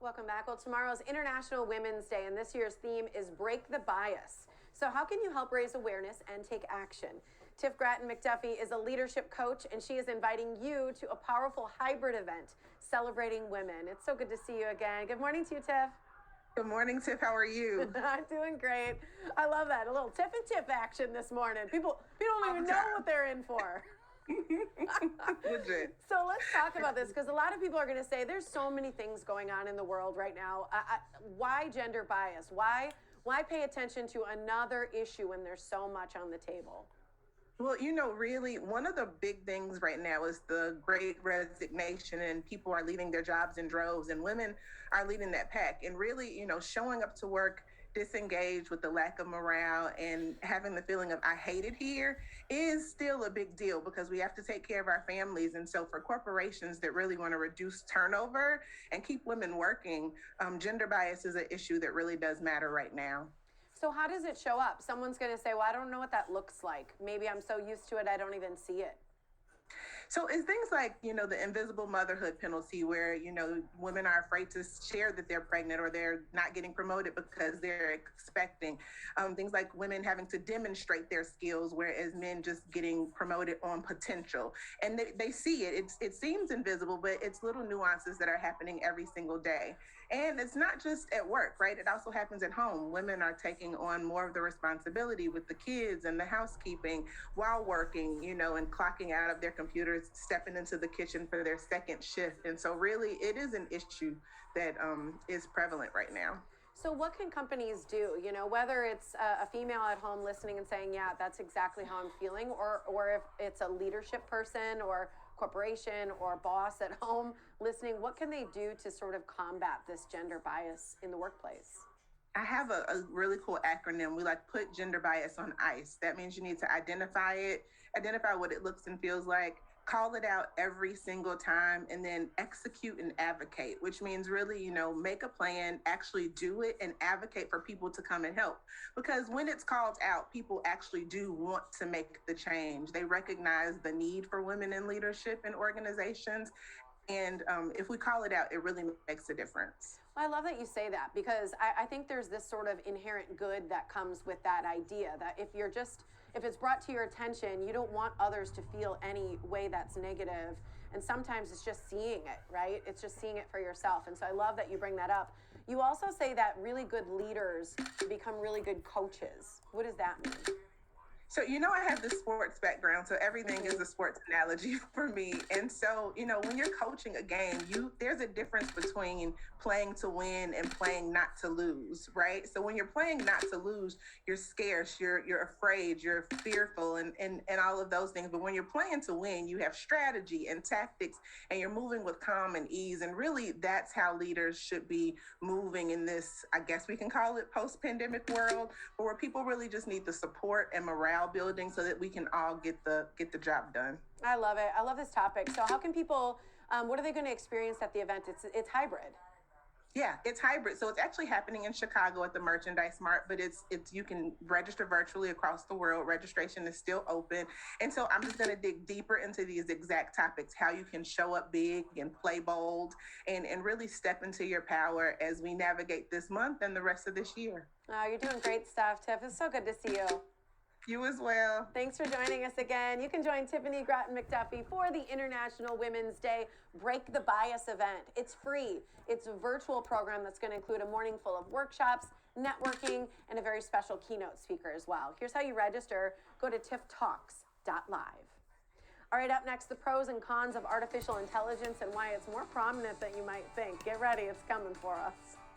Welcome back. Well, tomorrow's International Women's Day, and this year's theme is Break the Bias. So how can you help raise awareness and take action? Tiff McDuffie is a leadership coach, and she is inviting you to a powerful hybrid event celebrating women. It's so good to see you again. Good morning to you, Tiff. Good morning, Tiff. How are you? I'm doing great. I love that. A little Tiff and Tiff action this morning. People don't even know what they're in for. Legit. So let's talk about this, because a lot of people are going to say there's so many things going on in the world right now. Why gender bias? Why pay attention to another issue when there's so much on the table? Well, really, one of the big things right now is the great resignation, and people are leaving their jobs in droves, and women are leading that pack. And really, showing up to work disengaged with the lack of morale and having the feeling of I hate it here is still a big deal, because we have to take care of our families. And so for corporations that really want to reduce turnover and keep women working, gender bias is an issue that really does matter right now. So how does it show up? Someone's going to say, well, I don't know what that looks like. Maybe I'm so used to it, I don't even see it. So it's things like, the invisible motherhood penalty, where, women are afraid to share that they're pregnant, or they're not getting promoted because they're expecting. Things like women having to demonstrate their skills, whereas men just getting promoted on potential. And they see it. It seems invisible, but it's little nuances that are happening every single day. And it's not just at work, right? It also happens at home. Women are taking on more of the responsibility with the kids and the housekeeping while working, and clocking out of their computers, stepping into the kitchen for their second shift. And so really it is an issue that is prevalent right now. So what can companies do, whether it's a female at home listening and saying, yeah, that's exactly how I'm feeling, or if it's a leadership person or corporation or boss at home listening, what can they do to sort of combat this gender bias in the workplace? I have a really cool acronym. We put gender bias on ice. That means you need to identify it, identify what it looks and feels like, call it out every single time, and then execute and advocate, which means really, make a plan, actually do it, and advocate for people to come and help. Because when it's called out, people actually do want to make the change. They recognize the need for women in leadership in organizations. And if we call it out, it really makes a difference. Well, I love that you say that, because I think there's this sort of inherent good that comes with that idea that if it's brought to your attention, you don't want others to feel any way that's negative. And sometimes it's just seeing it, right? It's just seeing it for yourself. And so I love that you bring that up. You also say that really good leaders become really good coaches. What does that mean? So, I have this sports background, so everything is a sports analogy for me. And so, when you're coaching a game, there's a difference between playing to win and playing not to lose, right? So when you're playing not to lose, you're scarce, you're afraid, you're fearful, and all of those things. But when you're playing to win, you have strategy and tactics, and you're moving with calm and ease. And really, that's how leaders should be moving in this, I guess we can call it post-pandemic world, where people really just need the support and morale building so that we can all get the job done. I love it. I love this topic. So how can people, what are they going to experience at the event? It's hybrid. Yeah, it's hybrid. So it's actually happening in Chicago at the Merchandise Mart, but it's you can register virtually across the world. Registration is still open. And so I'm just going to dig deeper into these exact topics, how you can show up big and play bold and really step into your power as we navigate this month and the rest of this year. Oh, you're doing great stuff, Tiff. It's so good to see you. You as well. Thanks for joining us again. You can join Tiffany McDuffie for the International Women's Day Break the Bias event. It's free. It's a virtual program that's going to include a morning full of workshops, networking, and a very special keynote speaker as well. Here's how you register. Go to tifftalks.live. All right, up next, the pros and cons of artificial intelligence and why it's more prominent than you might think. Get ready. It's coming for us.